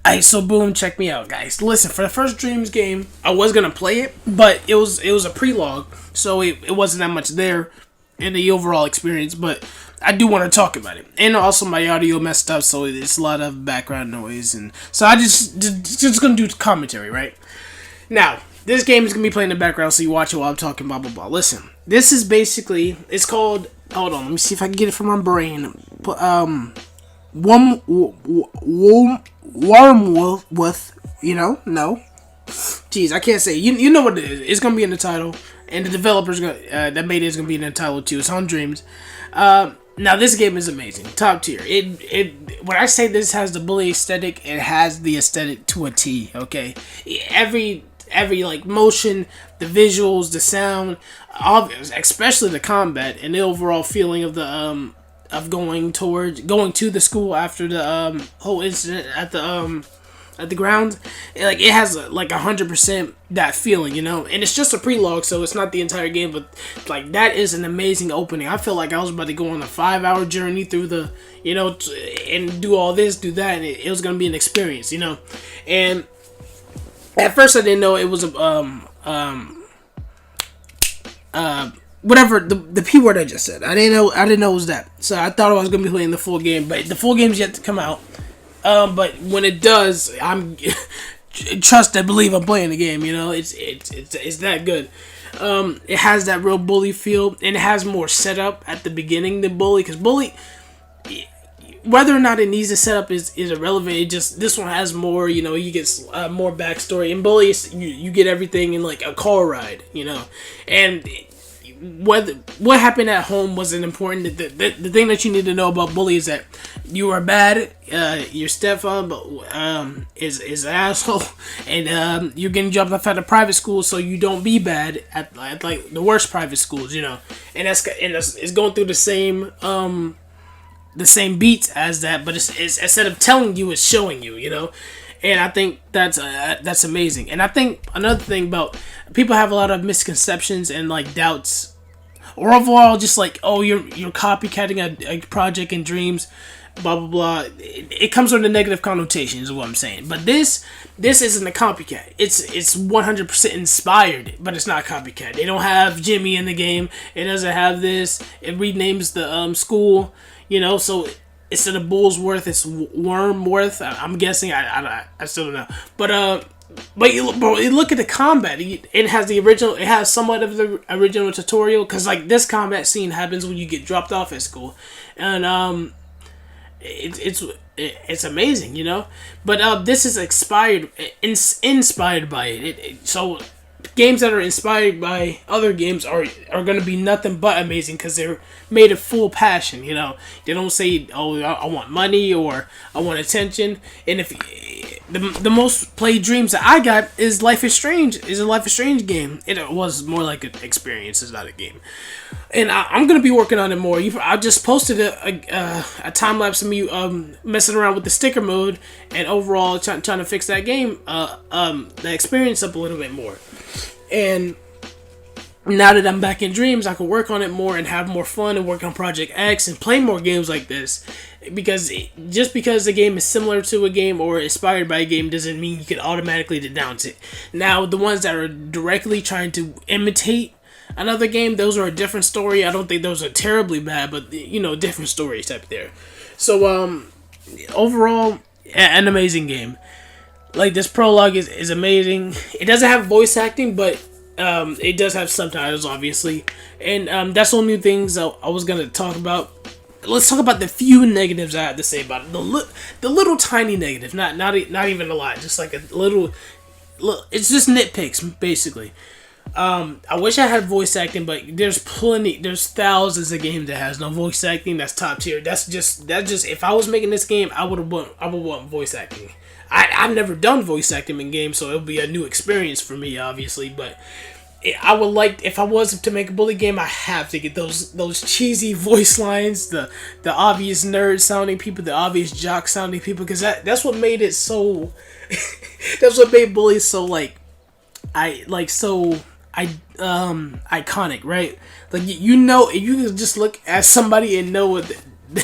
Alright, so boom, check me out, guys. Listen, for the first Dreams game, I was gonna play it, but it was a pre-log, so it wasn't that much there in the overall experience. But I do want to talk about it, and also my audio messed up, so it's a lot of background noise, and so I just gonna do commentary, right? Now, this game is gonna be playing in the background, so you watch it while I'm talking. Blah blah blah. Listen, this is basically it's called. Hold on, let me see if I can get it from my brain. Wrotmoore, no. Jeez, I can't say. You know what it is. It's gonna be in the title, and the developers that made it is gonna be in the title too. It's on Dreams. Now this game is amazing, top tier. When I say this has the bully aesthetic, it has the aesthetic to a T. Okay, every like motion, the visuals, the sound, especially the combat and the overall feeling of the of going to the school after the whole incident at the ground. Like it has like 100% that feeling, and it's just a prelog, so it's not the entire game, but like that is an amazing opening. I feel like I was about to go on a 5-hour journey through the and do all this, do that, and it was gonna be an experience, and at first I didn't know it was whatever the P word I just said. I didn't know it was that. So I thought I was gonna be playing the full game, but the full game's yet to come out. But when it does, I'm trust and believe I'm playing the game. It's that good. It has that real bully feel, and it has more setup at the beginning than bully, because bully, whether or not it needs a setup is irrelevant. It just, this one has more, you get more backstory. In bully, you get everything in like a car ride, and what happened at home wasn't important. The thing that you need to know about bully is that you are bad. Your stepfather is an asshole, and you're getting dropped off at a private school, so you don't be bad at like the worst private schools, and it's going through the same beats as that, but it's instead of telling you, it's showing you, And I think that's amazing. And I think another thing about people have a lot of misconceptions and like doubts, or overall just like, oh, you're copycatting a project in Dreams, blah blah blah. It comes with a negative connotation, is what I'm saying. But this isn't a copycat. It's 100% inspired, but it's not copycat. They don't have Jimmy in the game. It doesn't have this. It renames the school. So instead of Bullsworth, it's Wormworth. I'm guessing. I still don't know. But you look at the combat. It has the original. It has somewhat of the original tutorial, because like this combat scene happens when you get dropped off at school, and it's amazing, But this is inspired by it. So games that are inspired by other games are going to be nothing but amazing, because they're made of full passion. They don't say, oh, I want money or I want attention. And if the most played Dreams that I got is Life is Strange. Is a Life is Strange game. It was more like an experience. It's not a game. And I'm gonna be working on it more. I just posted a time lapse of me messing around with the sticker mode, and overall trying to fix that game, the experience up a little bit more. And now that I'm back in Dreams, I can work on it more and have more fun and work on Project X and play more games like this. Because just because the game is similar to a game or inspired by a game doesn't mean you can automatically denounce it. Now, the ones that are directly trying to imitate another game, those are a different story. I don't think those are terribly bad, but different story type there. So overall, an amazing game. Like, this prologue is amazing. It doesn't have voice acting, but it does have subtitles, obviously. And that's the only things I was going to talk about. Let's talk about the few negatives I have to say about it. The little tiny negatives, not even a lot, just like a little. It's just nitpicks, basically. I wish I had voice acting, but there's thousands of games that has no voice acting. That's top tier. That's just if I was making this game, I would want voice acting. I've never done voice acting in games, so it'll be a new experience for me, obviously. But I would like, if I was to make a bully game, I have to get those cheesy voice lines, the obvious nerd sounding people, the obvious jock sounding people, because that's what made it so. That's what made bullies so iconic, right? Like you can just look at somebody and know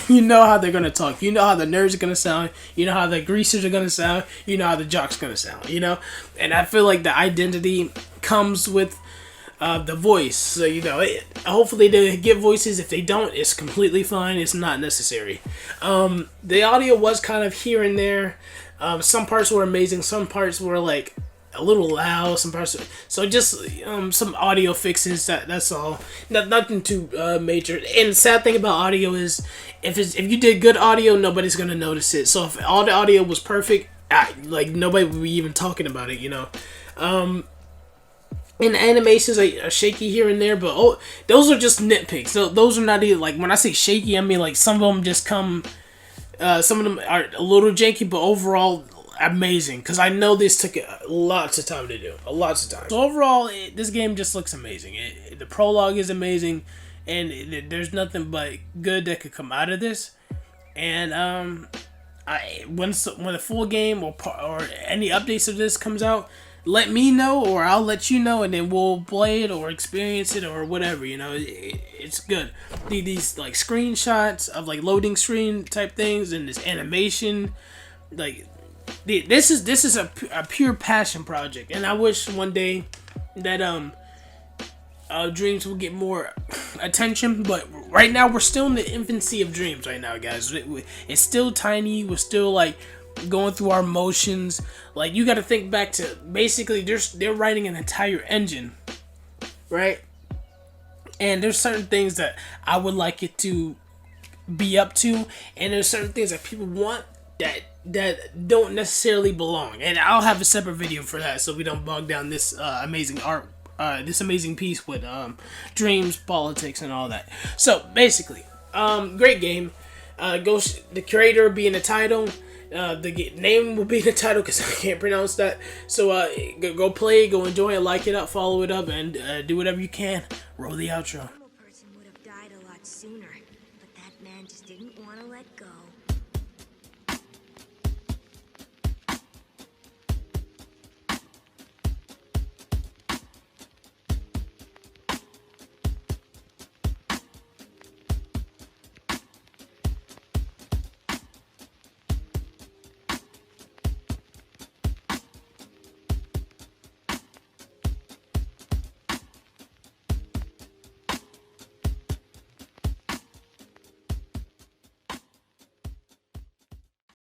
you know how they're gonna talk. You know how the nerds are gonna sound. You know how the greasers are gonna sound. You know how the jocks are gonna sound. You know, and I feel like the identity comes with the voice. So hopefully they get voices. If they don't, it's completely fine. It's not necessary. The audio was kind of here and there. Some parts were amazing. Some parts were like a little loud. Some parts, so just some audio fixes. That's all. Nothing too major. And the sad thing about audio is, if you did good audio, nobody's gonna notice it. So if all the audio was perfect, like nobody would be even talking about it. And the animations are shaky here and there, but those are just nitpicks. So those are not even, like, when I say shaky, I mean like some of them just come. Some of them are a little janky, but overall amazing. Because I know this took lots of time to do, lots of time. So overall, this game just looks amazing. The prologue is amazing, and there's nothing but good that could come out of this. And when the full game or any updates of this comes out, let me know, or I'll let you know, and then we'll play it or experience it or whatever. It's good. These like screenshots of like loading screen type things and this animation, like this is a pure passion project, and I wish one day that Dreams will get more attention. But right now we're still in the infancy of Dreams right now, guys. It's still tiny. We're still like going through our motions. Like, you got to think back to, basically they're writing an entire engine, right? And there's certain things that I would like it to be up to, and there's certain things that people want that don't necessarily belong. And I'll have a separate video for that, so we don't bog down this amazing art, this amazing piece with dreams, politics, and all that. So basically, great game. The creator will be in the title. The name will be in the title because I can't pronounce that. So go play, go enjoy it, like it up, follow it up, and do whatever you can. Roll the outro. A person would have died a lot sooner, but that man just didn't want to let go.